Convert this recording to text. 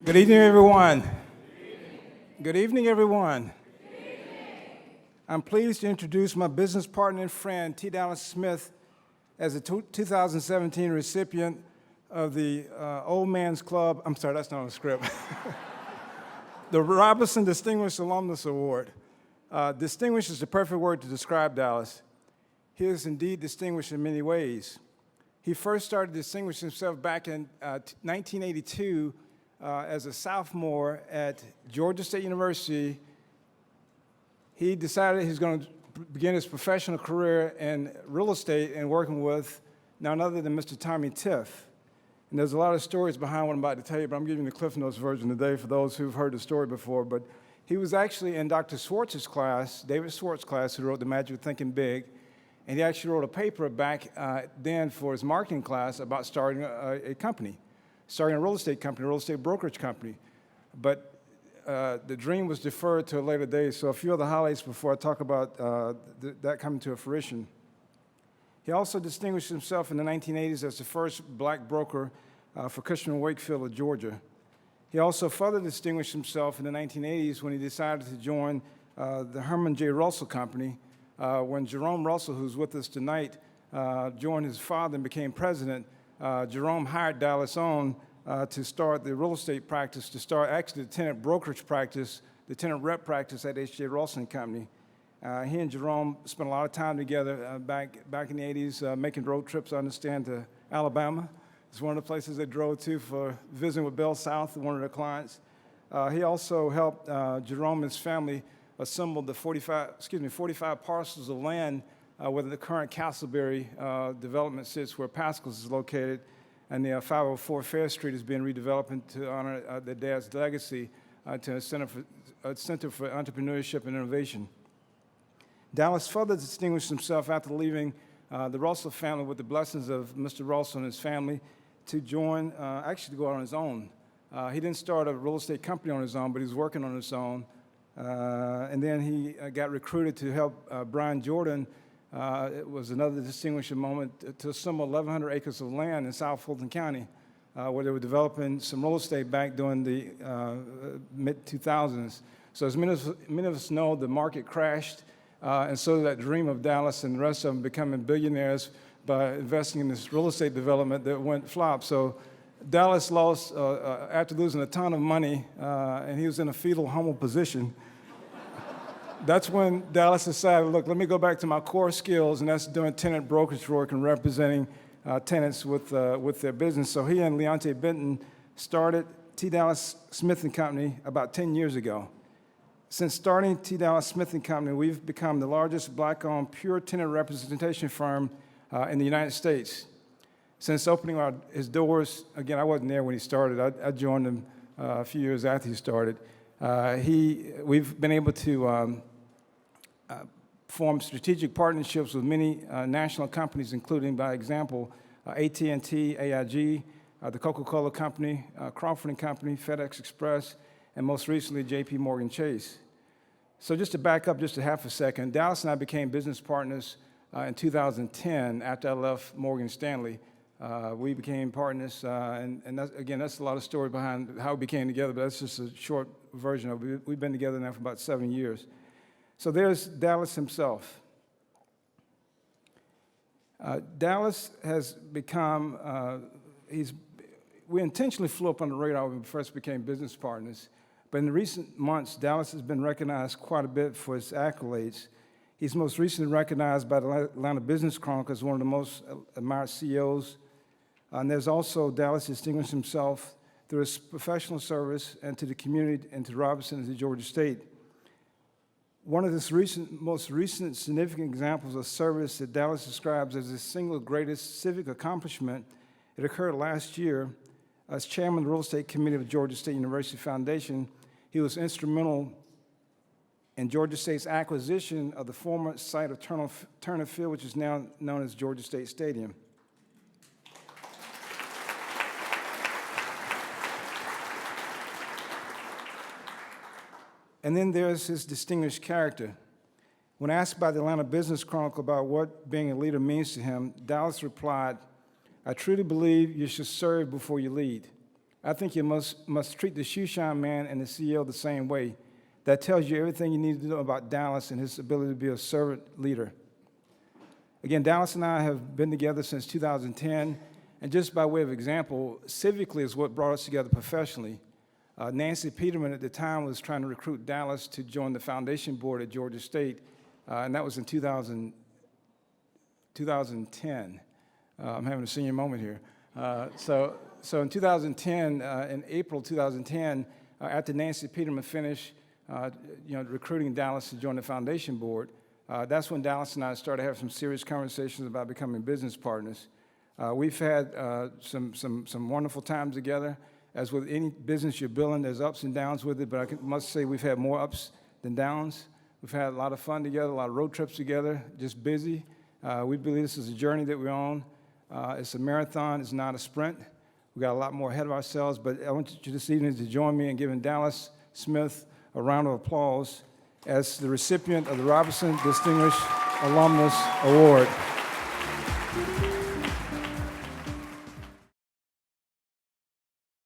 Good evening, everyone. Good evening, everyone. I'm pleased to introduce my business partner and friend, T. Dallas Smith, as a 2017 recipient of the Old Man's Club. I'm sorry, that's not on the script. The Robinson Distinguished Alumnus Award. Distinguished is the perfect word to describe Dallas. He is indeed distinguished in many ways. He first started distinguishing himself back in 1982 as a sophomore at Georgia State University. He decided he was going to begin his professional career in real estate and working with none other than Mr. Tommy Tiff. And there's a lot of stories behind what I'm about to tell you, but I'm giving the Cliff Notes version today for those who've heard the story before. But he was actually in Dr. Schwartz's class, David Schwartz's class, who wrote The Magic of Thinking Big. And he actually wrote a paper back then for his marketing class about starting a company, starting a real estate company, a real estate brokerage company. But the dream was deferred to a later date. So a few other highlights before I talk about that coming to fruition. He also distinguished himself in the 1980s as the first black broker for Cushman & Wakefield of Georgia. He also further distinguished himself in the 1980s when he decided to join the Herman J. Russell Company, when Jerome Russell, who's with us tonight, joined his father and became president. Jerome hired Dallas on to start the real estate practice, to start actually the tenant brokerage practice, the tenant rep practice at H.J. Russell Company. He and Jerome spent a lot of time together back in the 80s, making road trips, I understand, to Alabama. It's one of the places they drove to for visiting with Bell South, one of their clients. He also helped Jerome and his family assemble the 45 parcels of land where the current Castleberry development sits, where Pascal's is located, and the 504 Fair Street is being redeveloped to honor their dad's legacy to a Center for Entrepreneurship and Innovation. Dallas further distinguished himself after leaving the Russell family with the blessings of Mr. Russell and his family to join, actually to go out on his own. He didn't start a real estate company on his own, but he was working on his own. And then he got recruited to help Brian Jordan. It was another distinguishing moment to assemble 1,100 acres of land in South Fulton County, where they were developing some real estate back during the mid-2000s. So as many of us know, the market crashed, and so that dream of Dallas and the rest of them becoming billionaires by investing in this real estate development that went flop. So Dallas lost, after losing a ton of money, and he was in a fetal, humble position. That's when Dallas decided, look, let me go back to my core skills, and that's doing tenant brokerage work and representing tenants with their business. So he and Leonte Benton started T. Dallas Smith & Company about 10 years ago. Since starting T. Dallas Smith & Company, we've become the largest black-owned pure tenant representation firm in the United States. Since opening his doors, again, I wasn't there when he started. I joined him a few years after he started. We've been able to form strategic partnerships with many national companies, including, by example, AT&T, AIG, the Coca-Cola Company, Crawford & Company, FedEx Express, and most recently, J.P. Morgan Chase. So just to back up just a half a second, Dallas and I became business partners in 2010 after I left Morgan Stanley. We became partners, and that's a lot of story behind how we became together, but that's just a short version of it. We've been together now for about 7 years. So there's Dallas himself. Dallas has become, we intentionally flew up on the radar when we first became business partners, but in the recent months, Dallas has been recognized quite a bit for his accolades. He's most recently recognized by the Atlanta Business Chronicle as one of the most admired CEOs. And there's also Dallas distinguished himself through his professional service and to the community and to Robinson and to Georgia State. One of his most recent significant examples of service that Dallas describes as his single greatest civic accomplishment, it occurred last year. As chairman of the Real Estate Committee of Georgia State University Foundation, he was instrumental in Georgia State's acquisition of the former site of Turner Field, which is now known as Georgia State Stadium. And then there's his distinguished character. When asked by the Atlanta Business Chronicle about what being a leader means to him, Dallas replied, "I truly believe you should serve before you lead. I think you must treat the shoeshine man and the CEO the same way. That tells you everything you need to know about Dallas and his ability to be a servant leader. Again, Dallas and I have been together since 2010, and just by way of example, civically is what brought us together professionally. Nancy Peterman at the time was trying to recruit Dallas to join the foundation board at Georgia State, and that was in 2010. I'm having a senior moment here. So in 2010, in April 2010, after Nancy Peterman finished recruiting Dallas to join the foundation board, that's when Dallas and I started having some serious conversations about becoming business partners. We've had some wonderful times together. As with any business you're building, there's ups and downs with it, but must say we've had more ups than downs. We've had a lot of fun together, a lot of road trips together, just busy. We believe this is a journey that we're on. It's a marathon, it's not a sprint. We've got a lot more ahead of ourselves, but I want you this evening to join me in giving Dallas Smith a round of applause as the recipient of the Robinson Distinguished Alumnus Award.